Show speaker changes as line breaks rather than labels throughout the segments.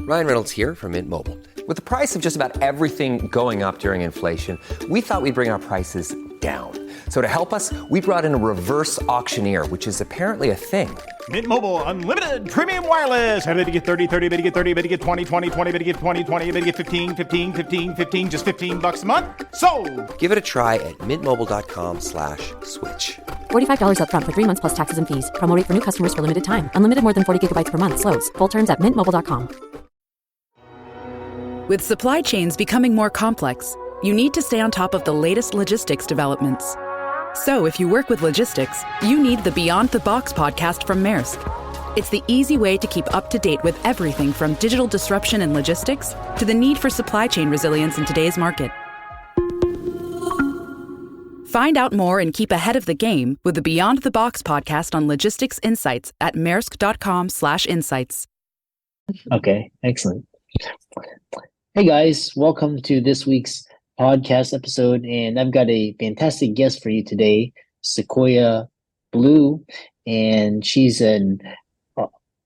Ryan Reynolds here from Mint Mobile. With the price of just about everything going up during inflation, we thought we'd bring our prices down. So to help us, we brought in a reverse auctioneer, which is apparently a thing.
Mint Mobile Unlimited Premium Wireless. How to get 30, 30, bit to get 30, bit to get 20, 20, 20, bit to get 20, 20, bit to get 15, 15, 15, 15, just $15 a month? Sold!
Give it a try at mintmobile.com/switch.
$45 up front for 3 months plus taxes and fees. Promo rate for new customers for limited time. Unlimited more than 40 gigabytes per month. Slows full terms at mintmobile.com.
With supply chains becoming more complex, you need to stay on top of the latest logistics developments. So if you work with logistics, you need the Beyond the Box podcast from Maersk. It's the easy way to keep up to date with everything from digital disruption in logistics to the need for supply chain resilience in today's market. Find out more and keep ahead of the game with the Beyond the Box podcast on logistics insights at maersk.com/insights.
Okay, excellent. Hey guys, welcome to this week's podcast episode, and I've got a fantastic guest for you today, Siquoyia Blue, and she's an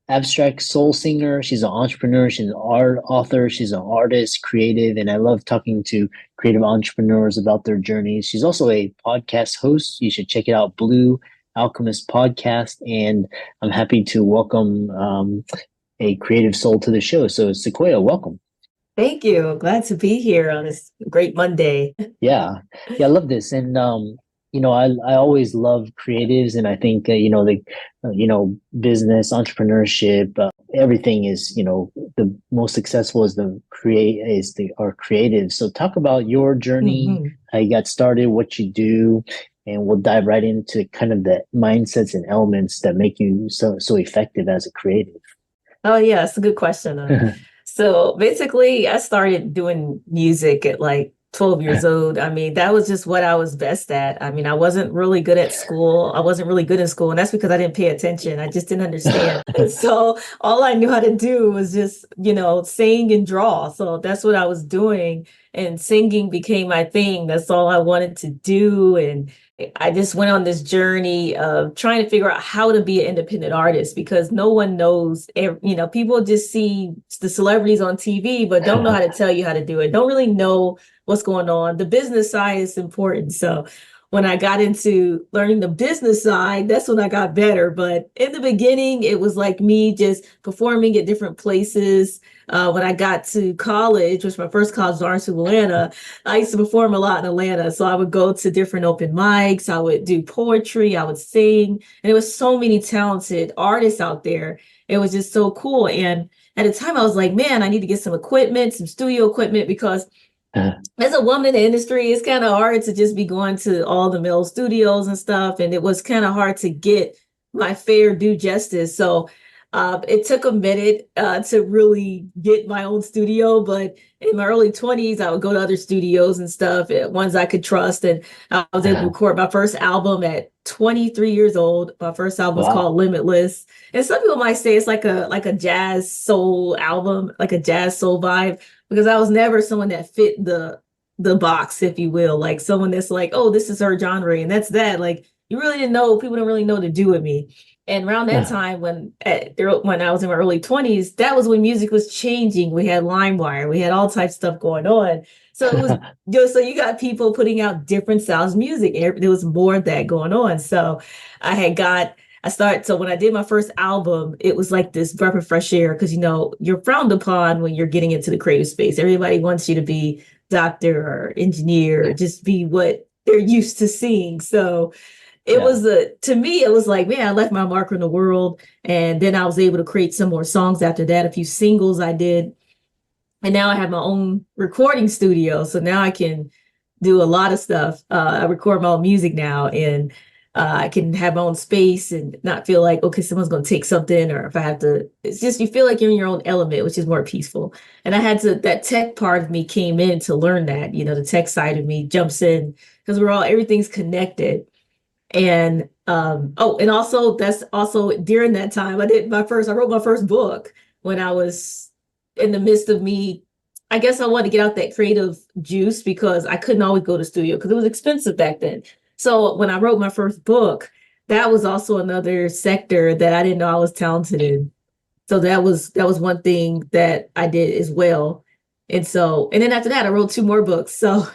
abstract soul singer. She's an entrepreneur. She's an author. She's an artist, creative, and I love talking to creative entrepreneurs about their journeys. She's also a podcast host. You should check it out, Blu Alchemist Podcast, and I'm happy to welcome a creative soul to the show. So Siquoyia, welcome.
Thank you. Glad to be here on this great Monday.
Yeah, I love this, and I always love creatives, and I think business, entrepreneurship, everything is the most successful is our creative. So talk about your journey, how you got started, what you do, and we'll dive right into kind of the mindsets and elements that make you so effective as a creative.
Oh yeah, that's a good question. So basically, I started doing music at like 12 years old. I mean, that was just what I was best at. I mean, I wasn't really good at school. I wasn't really good in school, and that's because I didn't pay attention. I just didn't understand. So all I knew how to do was just, sing and draw. So that's what I was doing, and singing became my thing. That's all I wanted to do, and I just went on this journey of trying to figure out how to be an independent artist, because no one knows, people just see the celebrities on TV, but don't know how to tell you how to do it. Don't really know what's going on. The business side is important. So when I got into learning the business side, that's when I got better. But in the beginning, it was like me just performing at different places. When I got to college, which my first college was Orange, Atlanta, I used to perform a lot in Atlanta. So I would go to different open mics. I would do poetry. I would sing. And there was so many talented artists out there. It was just so cool. And at the time, I was like, man, I need to get some equipment, some studio equipment, because as a woman in the industry, it's kind of hard to just be going to all the male studios and stuff. And it was kind of hard to get my fair due justice. So it took a minute to really get my own studio. But in my early 20s, I would go to other studios and stuff, ones I could trust. And I was able to record my first album at 23 years old. My first album was called Limitless. And some people might say it's like a jazz soul album, like a jazz soul vibe, because I was never someone that fit the box, if you will, like someone that's like, oh, this is her genre and that's that. Like, you really didn't know, people didn't really know to do with me. And around that time, when I was in my early 20s, that was when music was changing. We had LimeWire, we had all types of stuff going on. So it was so you got people putting out different styles of music. There was more of that going on. So so when I did my first album, it was like this breath of fresh air, because, you're frowned upon when you're getting into the creative space. Everybody wants you to be doctor or engineer, or just be what they're used to seeing. So it was to me, it was like, man, I left my mark on the world. And then I was able to create some more songs after that, a few singles I did. And now I have my own recording studio. So now I can do a lot of stuff. I record my own music now, and I can have my own space and not feel like, okay, someone's going to take something, or if I have to, it's just, you feel like you're in your own element, which is more peaceful. And that tech part of me came in to learn that, the tech side of me jumps in, because everything's connected. And, and also that's also during that time, I wrote my first book when I was in the midst of me. I guess I wanted to get out that creative juice, because I couldn't always go to the studio because it was expensive back then. So when I wrote my first book, that was also another sector that I didn't know I was talented in. So that was one thing that I did as well. And then after that, I wrote 2 more books. So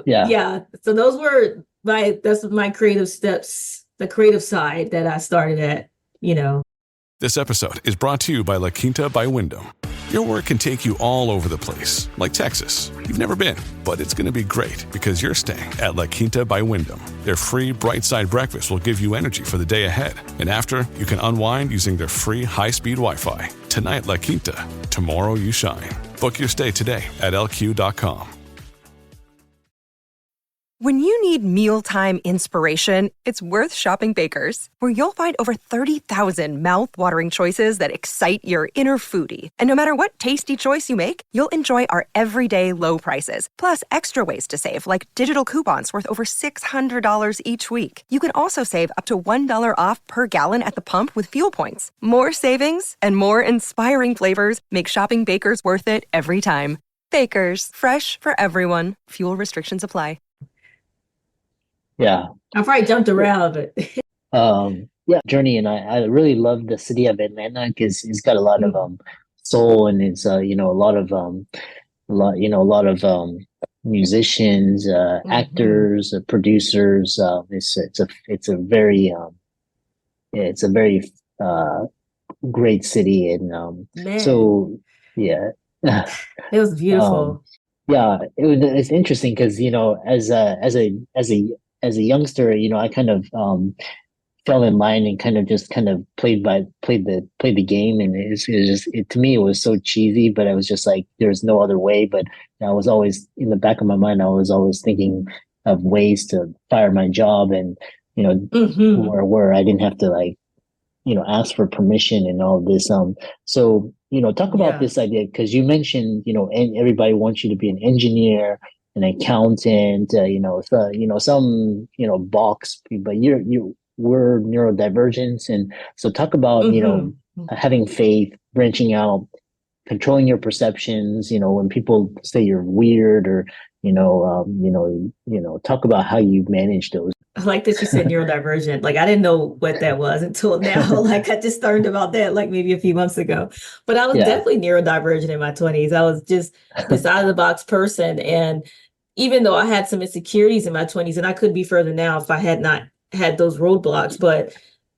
yeah. So those were that's my creative steps, the creative side that I started at,
This episode is brought to you by La Quinta by Wyndham. Your work can take you all over the place, like Texas. You've never been, but it's going to be great because you're staying at La Quinta by Wyndham. Their free Bright Side breakfast will give you energy for the day ahead. And after, you can unwind using their free high-speed Wi-Fi. Tonight, La Quinta. Tomorrow, you shine. Book your stay today at lq.com.
When you need mealtime inspiration, it's worth shopping Baker's, where you'll find over 30,000 mouth-watering choices that excite your inner foodie. And no matter what tasty choice you make, you'll enjoy our everyday low prices, plus extra ways to save, like digital coupons worth over $600 each week. You can also save up to $1 off per gallon at the pump with fuel points. More savings and more inspiring flavors make shopping Baker's worth it every time. Baker's, fresh for everyone. Fuel restrictions apply.
Yeah.
I probably jumped around, but
Journey, and I really love the city of Atlanta because it's got a lot of soul, and it's a lot of musicians, actors, producers. It's a very great city, and so yeah.
It was beautiful.
It's interesting because as a youngster, I kind of fell in line and kind of played the game, and to me it was so cheesy, but I was just like, there's no other way. But I was always in the back of my mind, I was always thinking of ways to fire my job, and where I didn't have to ask for permission and all this. So talk about this idea, because you mentioned and everybody wants you to be an engineer, an accountant, some box, but we're neurodivergents. And so talk about having faith, branching out, controlling your perceptions, when people say you're weird, or talk about how you manage those.
I like that you said neurodivergent. Like, I didn't know what that was until now. Like, I just learned about that maybe a few months ago. But I was definitely neurodivergent in my 20s. I was just this out of the box person. And even though I had some insecurities in my 20s, and I could be further now if I had not had those roadblocks, but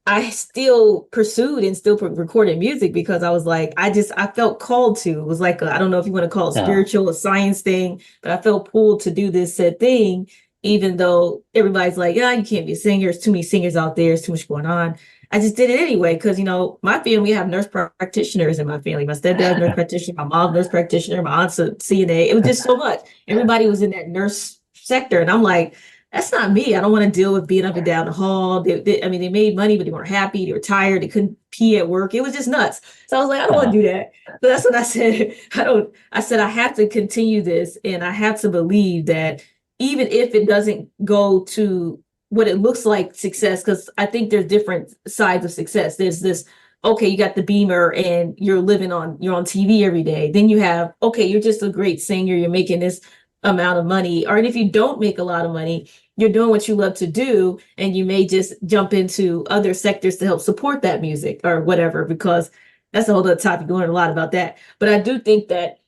I still pursued and still recorded music because I was like, I felt called to. It was like, I don't know if you want to call it spiritual, a science thing, but I felt pulled to do this said thing. Even though everybody's like, you can't be a singer. There's too many singers out there. There's too much going on. I just did it anyway because, my family, we have nurse practitioners in my family. My stepdad's nurse practitioner, my mom's nurse practitioner, my aunt's a CNA. It was just so much. Everybody was in that nurse sector. And I'm like, that's not me. I don't want to deal with being up and down the hall. They made money, but they weren't happy. They were tired. They couldn't pee at work. It was just nuts. So I was like, I don't want to do that. So that's what I said. I said, I have to continue this. And I have to believe that even if it doesn't go to what it looks like success, because I think there's different sides of success. There's this, okay, you got the Beamer and you're on TV every day. Then you have, okay, you're just a great singer. You're making this amount of money. Or if you don't make a lot of money, you're doing what you love to do. And you may just jump into other sectors to help support that music or whatever, because that's a whole other topic. You learn a lot about that. But I do think that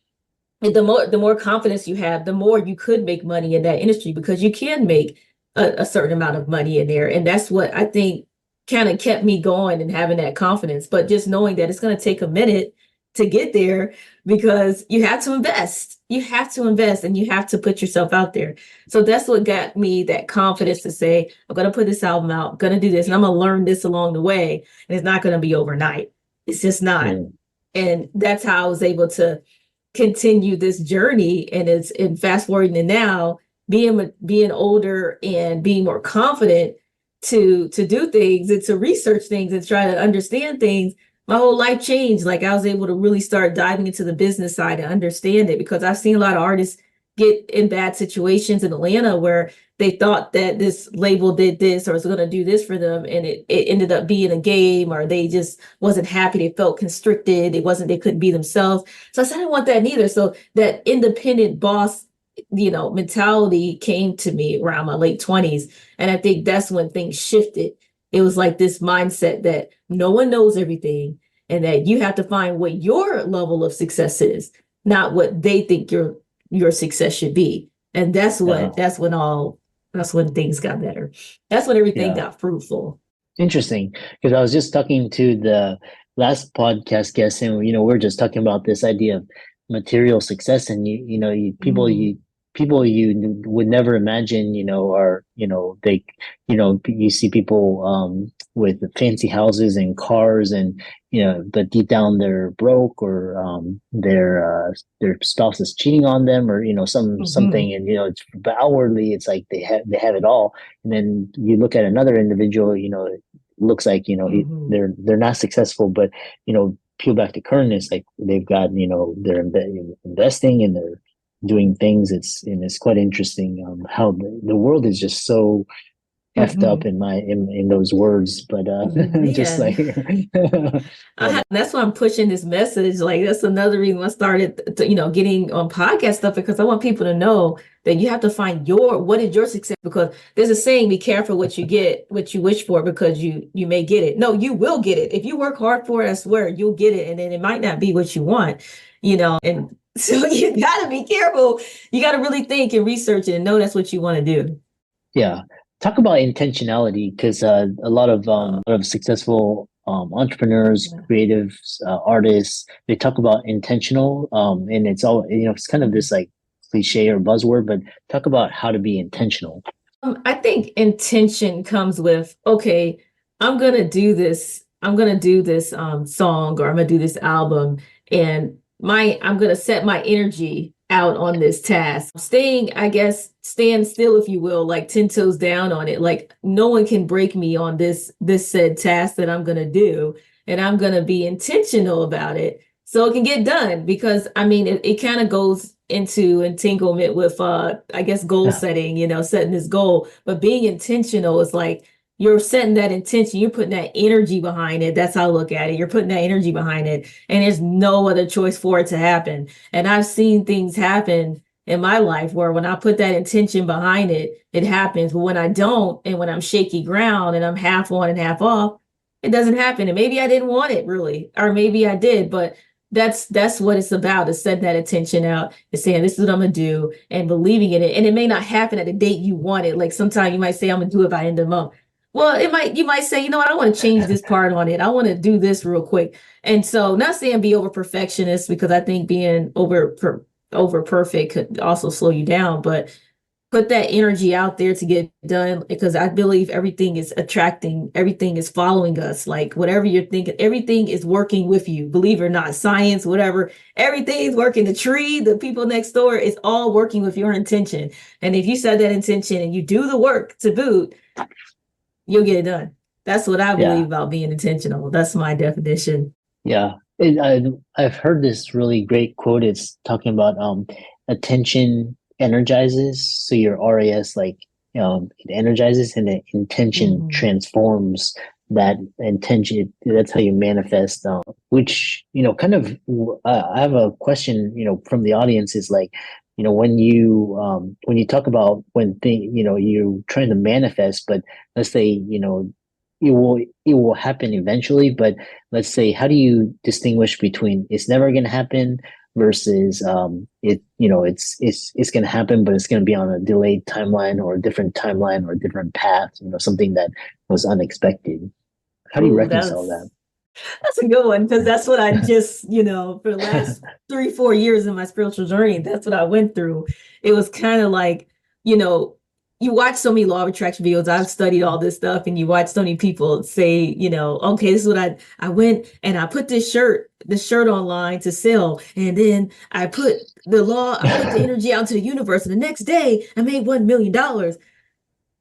the more confidence you have, the more you could make money in that industry, because you can make a certain amount of money in there. And that's what I think kind of kept me going and having that confidence. But just knowing that it's going to take a minute to get there, because you have to invest. You have to invest and you have to put yourself out there. So that's what got me that confidence to say, I'm going to put this album out, I'm going to do this, and I'm going to learn this along the way. And it's not going to be overnight. It's just not. And that's how I was able to continue this journey. And it's fast forwarding to now, being older and being more confident to do things and to research things and try to understand things. My whole life changed. Like, I was able to really start diving into the business side and understand it, because I've seen a lot of artists get in bad situations in Atlanta where they thought that this label did this or was going to do this for them, and it ended up being a game, or they just wasn't happy. They felt constricted. They couldn't be themselves. So I said, I didn't want that neither. So that independent boss, mentality came to me around my late 20s. And I think that's when things shifted. It was like this mindset that no one knows everything. and that you have to find what your level of success is, not what they think your success should be. And that's when things got better. That's when everything got fruitful.
Interesting, because I was just talking to the last podcast guest, and we're just talking about this idea of material success, and people you would never imagine, are they, you see people with fancy houses and cars, and but deep down they're broke, or their spouse is cheating on them, or something, and but outwardly it's like they have it all. And then you look at another individual, it looks like they're not successful, but peel back the curtain, it's like they've got they're investing and they're doing things. It's quite interesting how the world is just so effed up in those words, but just like
that's why I'm pushing this message. Like, that's another reason I started getting on podcast stuff, because I want people to know that you have to find what is your success, because there's a saying, be careful what you wish for, because you may get it. No, you will get it. If you work hard for it, I swear you'll get it. And then it might not be what you want, and so you gotta be careful. You gotta really think and research it and know that's what you want to do.
Yeah. Talk about intentionality, because a lot of successful entrepreneurs, creatives, artists, they talk about intentional, and it's all it's kind of this like cliche or buzzword, but talk about how to be intentional.
I think intention comes with, okay, I'm gonna do this song, or I'm gonna do this album, and I'm gonna set my energy out on this task. Stand still, if you will, like 10 toes down on it. Like, no one can break me on this said task that I'm going to do. And I'm going to be intentional about it so it can get done. Because it kind of goes into entanglement with, goal setting, setting this goal. But being intentional is like, you're setting that intention, you're putting that energy behind it. That's how I look at it. You're putting that energy behind it, and there's no other choice for it to happen. And I've seen things happen in my life where when I put that intention behind it, it happens. But when I don't, and when I'm shaky ground and I'm half on and half off, it doesn't happen. And maybe I didn't want it really, or maybe I did, but that's what it's about, is setting that intention out, is saying, this is what I'm gonna do, and believing in it. And it may not happen at the date you want it. Like, sometimes you might say, I'm gonna do it by end of the month. Well, you might say, you know what, I want to change this part on it. I want to do this real quick. And so, not saying be over perfectionist, because I think being over perfect could also slow you down, but put that energy out there to get done, because I believe everything is attracting, everything is following us. Like, whatever you're thinking, everything is working with you. Believe it or not, science, whatever, everything is working. The tree, the people next door, it's all working with your intention. And if you set that intention and you do the work to boot, you'll get it done. That's what I believe about being intentional. That's my definition.
Yeah. I've heard this really great quote. It's talking about attention energizes. So your RAS, like, it energizes, and the intention transforms that intention. That's how you manifest, which, kind of, I have a question, from the audience, is like, when you talk about you're trying to manifest, but let's say, it will happen eventually, but let's say, how do you distinguish between it's never going to happen versus it's going to happen, but it's going to be on a delayed timeline, or a different timeline, or a different path, something that was unexpected? How do you reconcile that?
That's a good one, because that's what I just, for the last 3-4 years in my spiritual journey, that's what I went through. It was kind of like, you watch so many law of attraction videos. I've studied all this stuff, and you watch so many people say, okay, this is what I went and I put this shirt online to sell. And then I put the energy out to the universe. And the next day I made $1 million.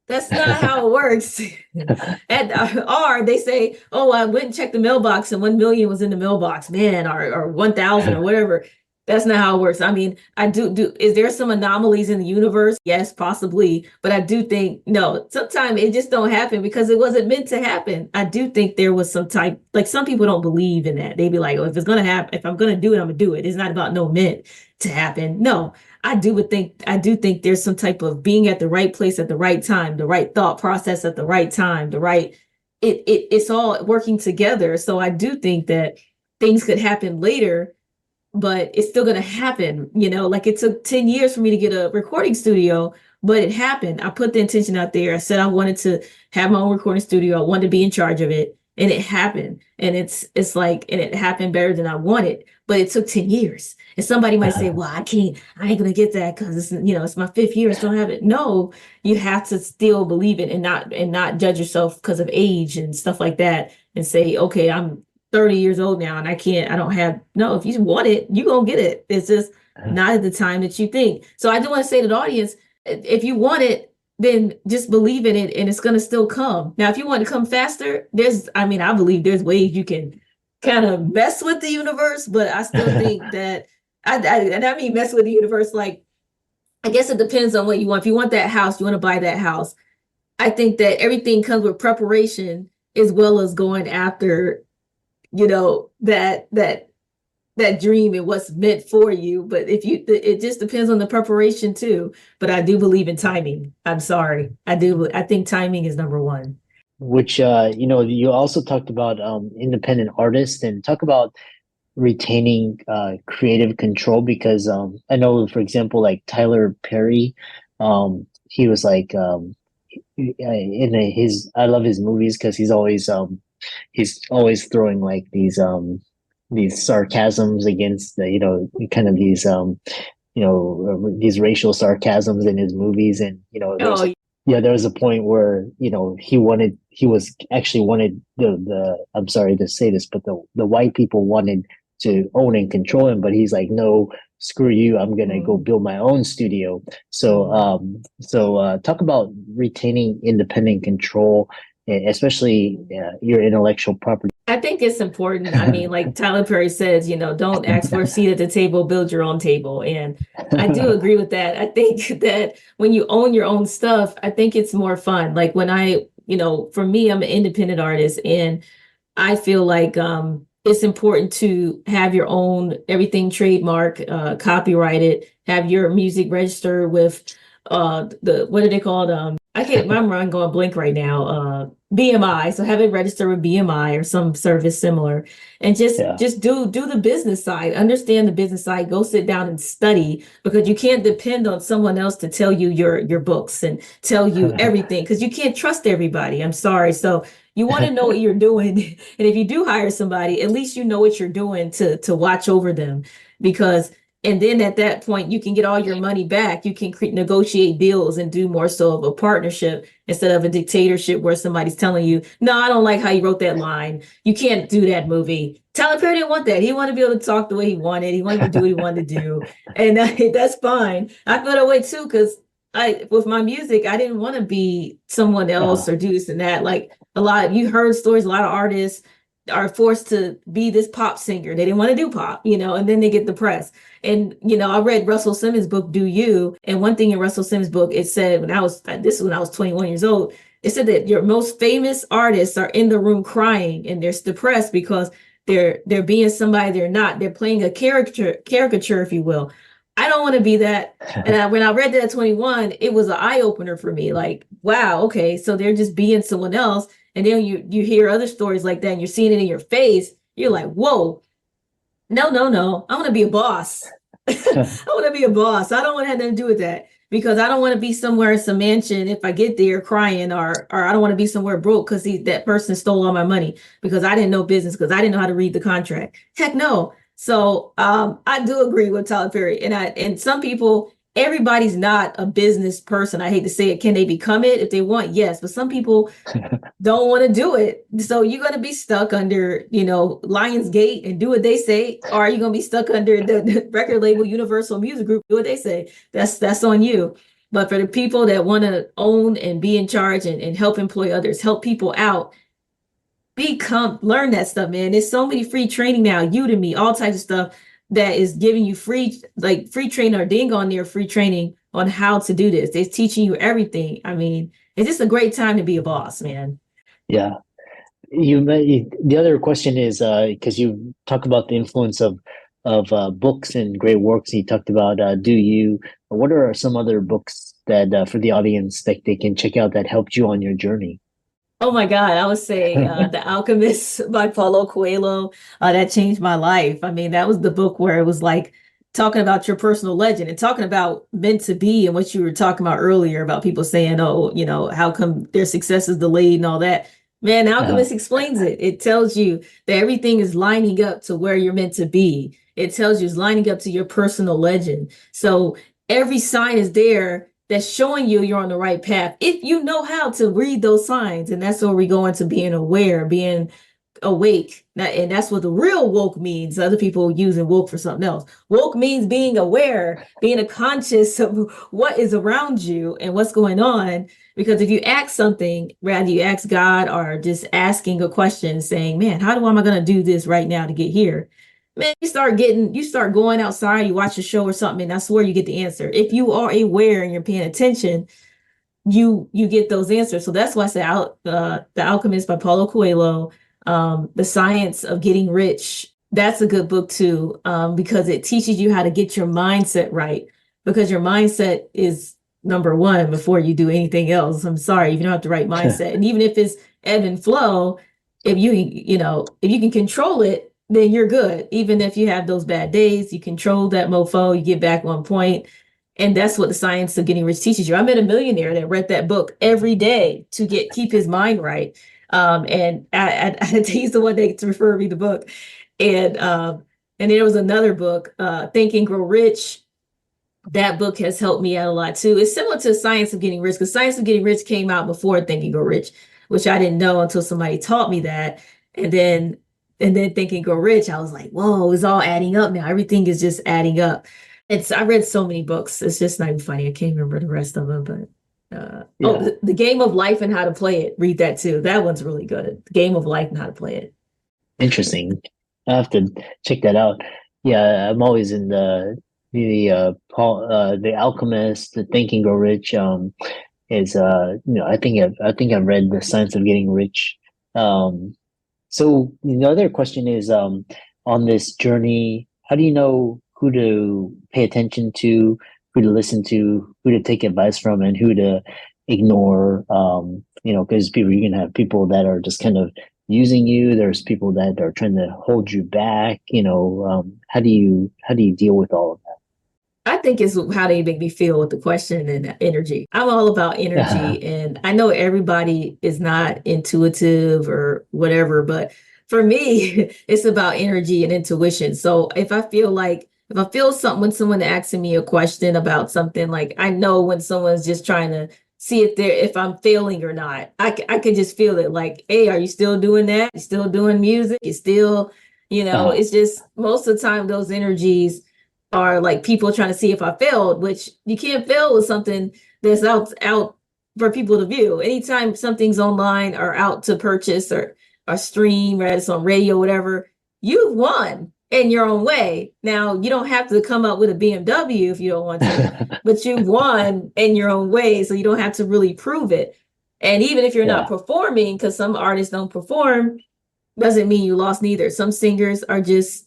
That's not how it works. Or they say, oh, I went and checked the mailbox and 1 million was in the mailbox, man, or 1,000 or whatever. That's not how it works. I mean, I do. Is there some anomalies in the universe? Yes, possibly. But I do think, no, sometimes it just don't happen because it wasn't meant to happen. I do think there was some type, like, some people don't believe in that. They be like, oh, if it's going to happen, if I'm going to do it, I'm going to do it. It's not about no meant to happen. No, I do think there's some type of being at the right place at the right time, the right thought process at the right time, it's all working together. So I do think that things could happen later, but it's still going to happen. Like it took 10 years for me to get a recording studio, but it happened. I put the intention out there. I said I wanted to have my own recording studio. I wanted to be in charge of it, and it happened. And it's like, and it happened better than I wanted, but it took 10 years. And somebody might say, well, I ain't going to get that because it's my 5th year. I still have it. No, you have to still believe it and not judge yourself because of age and stuff like that and say, okay, I'm 30 years old now and if you want it, you're going to get it. It's just not at the time that you think. So I do want to say to the audience, if you want it, then just believe in it and it's going to still come. Now, if you want to come faster, I believe there's ways you can kind of mess with the universe, but I still think that, and I mean mess with the universe, like, I guess it depends on what you want. If you want that house, you want to buy that house. I think that everything comes with preparation as well as going after that dream and what's meant for you. But it just depends on the preparation too. But I do believe in timing. I'm sorry. I do. I think timing is number one.
Which, you also talked about independent artists and talk about retaining creative control, because I know, for example, like Tyler Perry, he was like, I love his movies because he's always throwing like these sarcasms against the, kind of these these racial sarcasms in his movies. And there was a point where he actually wanted the I'm sorry to say this, but the white people wanted to own and control him, but he's like, no, screw you, I'm gonna go build my own studio. So talk about retaining independent control, especially your intellectual property.
I think it's important. I mean, like Tyler Perry says, don't ask for a seat at the table, build your own table. And I do agree with that. I think that when you own your own stuff, I think it's more fun. Like when for me, I'm an independent artist, and I feel like it's important to have your own everything trademark, copyrighted, have your music registered with what are they called? I can't remember. I'm going blank right now. BMI. So have it registered with BMI or some service similar, and just do the business side, understand the business side, go sit down and study, because you can't depend on someone else to tell you your books and tell you everything, because you can't trust everybody. I'm sorry. So you want to know what you're doing. And if you do hire somebody, at least you know what you're doing to watch over them, and then at that point, you can get all your money back. You can negotiate deals and do more so of a partnership instead of a dictatorship where somebody's telling you, no, I don't like how you wrote that line. You can't do that movie. Tyler Perry didn't want that. He wanted to be able to talk the way he wanted. He wanted to do what he wanted to do. And that's fine. I feel that way too, because with my music, I didn't want to be someone else or do this and that. Like you heard stories, a lot of artists are forced to be this pop singer. They didn't want to do pop, and then they get depressed. And, I read Russell Simmons' book, Do You? And one thing in Russell Simmons' book, it said when I was 21 years old, it said that your most famous artists are in the room crying and they're depressed because they're being somebody they're not. They're playing a caricature, if you will. I don't want to be that. And when I read that at 21, it was an eye opener for me. Like, wow, okay, so they're just being someone else. And then you hear other stories like that and you're seeing it in your face. You're like, whoa, no. I want to be a boss. I want to be a boss. I don't want to have nothing to do with that, because I don't want to be somewhere in some mansion if I get there crying, or I don't want to be somewhere broke because that person stole all my money because I didn't know business, because I didn't know how to read the contract. Heck no. So I do agree with Tyler Perry. And some people, everybody's not a business person. I hate to say it. Can they become it if they want? Yes. But some people don't want to do it. So you're going to be stuck under, Lionsgate and do what they say. Or are you going to be stuck under the record label Universal Music Group, do what they say? That's on you. But for the people that want to own and be in charge and help employ others, help people out, learn that stuff, man. There's so many free training now, Udemy, all types of stuff that is giving you free training, or ding on there, free training on how to do this. It's teaching you everything. I mean, it's just a great time to be a boss, man. Yeah.
The other question is, because you talk about the influence of books and great works. You talked about what are some other books that for the audience that they can check out that helped you on your journey?
Oh my God, I would say The Alchemist by Paulo Coelho. That changed my life. I mean, that was the book where it was like talking about your personal legend and talking about meant to be and what you were talking about earlier about people saying, oh, how come their success is delayed and all that. Man,
Uh-huh.
Alchemist explains it. It tells you that everything is lining up to where you're meant to be. It tells you it's lining up to your personal legend. So every sign is there that's showing you you're on the right path if you know how to read those signs. And that's where we go into being aware, being awake. And that's what the real woke means. Other people using woke for something else. Woke means being aware, being a conscious of what is around you and what's going on. Because if you ask something, rather you ask God or just asking a question saying, man, am I going to do this right now to get here? Man, you start going outside, you watch a show or something, and that's where you get the answer. If you are aware and you're paying attention, you get those answers. So that's why I say The Alchemist by Paulo Coelho, The Science of Getting Rich. That's a good book too, because it teaches you how to get your mindset right. Because your mindset is number one before you do anything else. I'm sorry, if you don't have the right mindset, and even if it's ebb and flow, if you can control it, then you're good. Even if you have those bad days, you control that mofo, you get back 1 point. And that's what The Science of Getting Rich teaches you. I met a millionaire that read that book every day to keep his mind right. And he's the one that referred me the book. And there was another book, Think and Grow Rich. That book has helped me out a lot too. It's similar to Science of Getting Rich, because Science of Getting Rich came out before Think and Grow Rich, which I didn't know until somebody taught me that. And then Think and Grow Rich, I was like, whoa, it's all adding up now. Everything is just adding up. I read so many books. It's just not even funny. I can't remember the rest of them, but
Yeah.
the Game of Life and How to Play It. Read that too. That one's really good. The Game of Life and How to Play It.
Interesting. I have to check that out. Yeah, I'm always in the Alchemist, the Think and Grow Rich. Is I think I've read The Science of Getting Rich. So the other question is, on this journey, how do you know who to pay attention to, who to listen to, who to take advice from, and who to ignore? Because you can have people that are just kind of using you. There's people that are trying to hold you back. How do you deal with all of
I think it's how they make me feel with the question and energy. I'm all about
that?
energy, and I know everybody is not intuitive or whatever, but for me, it's about energy and intuition. So if I feel something when someone asking me a question about something, like I know when someone's just trying to see if I'm failing or not. I can just feel it. Like, hey, are you still doing that? You still doing music? You still,
uh,
it's just most of the time those energies are like people trying to see if I failed, which you can't fail with something that's out for people to view. Anytime something's online or out to purchase or stream, right? It's on radio, whatever, you've won in your own way. Now you don't have to come up with a BMW if you don't want to, but you've won in your own way. So you don't have to really prove it. And even if you're not
yeah,
performing, because some artists don't perform, doesn't mean you lost neither. Some singers are just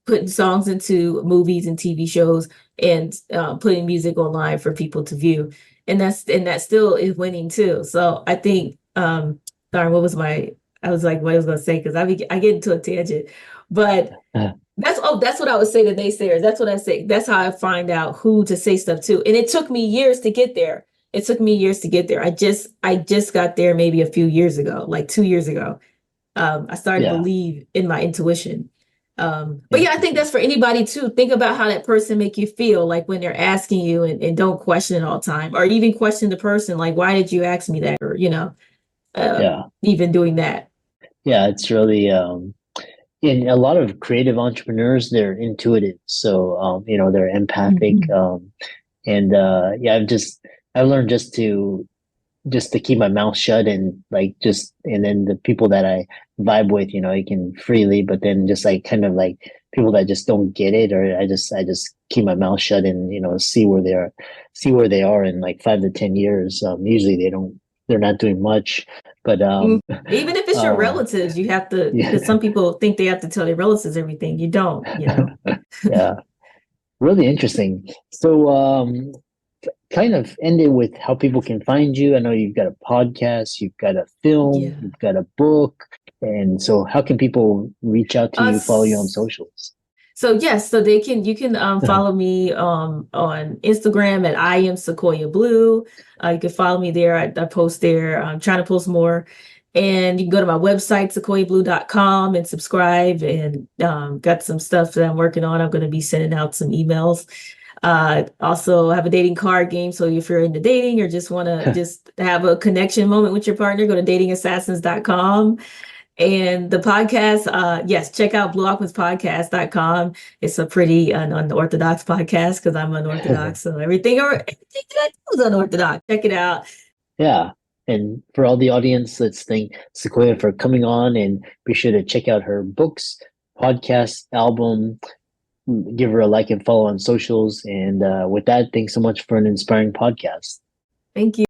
putting songs into movies and TV shows and putting music online for people to view, and that still is winning too. So I think, sorry, what was my? I was like, what I was going to say, because I get into a tangent, but
uh,
that's what I would say to naysayers. That's what I say. That's how I find out who to say stuff to, and it took me years to get there. It took me years to get there. I just got there maybe a few years ago, like 2 years ago. I started to
yeah,
believe in my intuition. But yeah, I think
interesting.
that's for anybody too. Think about how that person make you feel, like when they're asking you, and don't question it all the time, or even question the person, like, why did you ask me that? Or,
Yeah,
even doing that.
yeah, it's really in a lot of creative entrepreneurs, they're intuitive, so they're empathic,
Mhm.
and yeah, I've learned just to keep my mouth shut, and like just and then the people that I vibe with, I can freely, but then just like kind of like people that just don't get it, or I just keep my mouth shut and see where they are in like 5 to 10 years. Usually they're not doing much, but
Mm. Even if it's your
um
relatives, you have to,
yeah.
because some people think they have to tell their relatives everything. You don't.
Yeah, really interesting. So kind of end it with how people can find you. I know you've got a podcast, you've got a film,
Yeah.
you've got a book. And so how can people reach out to you, follow you on socials?
So yes, so you can follow me on Instagram at I am Siquoyia Blue. You can follow me there. I post there. I'm trying to post more. And you can go to my website, sequoiablue.com, and subscribe. And got some stuff that I'm working on. I'm going to be sending out some emails. Also have a dating card game. So if you're into dating or just want to just have a connection moment with your partner, go to datingassassins.com. And the podcast, yes, check out blualchemistpodcast.com. It's a pretty unorthodox podcast because I'm unorthodox. So everything that I do is unorthodox. Check it out.
Yeah. And for all the audience, let's thank Siquoyia for coming on, and be sure to check out her books, podcast, album, give her a like and follow on socials. And with that, thanks so much for an inspiring podcast.
Thank you.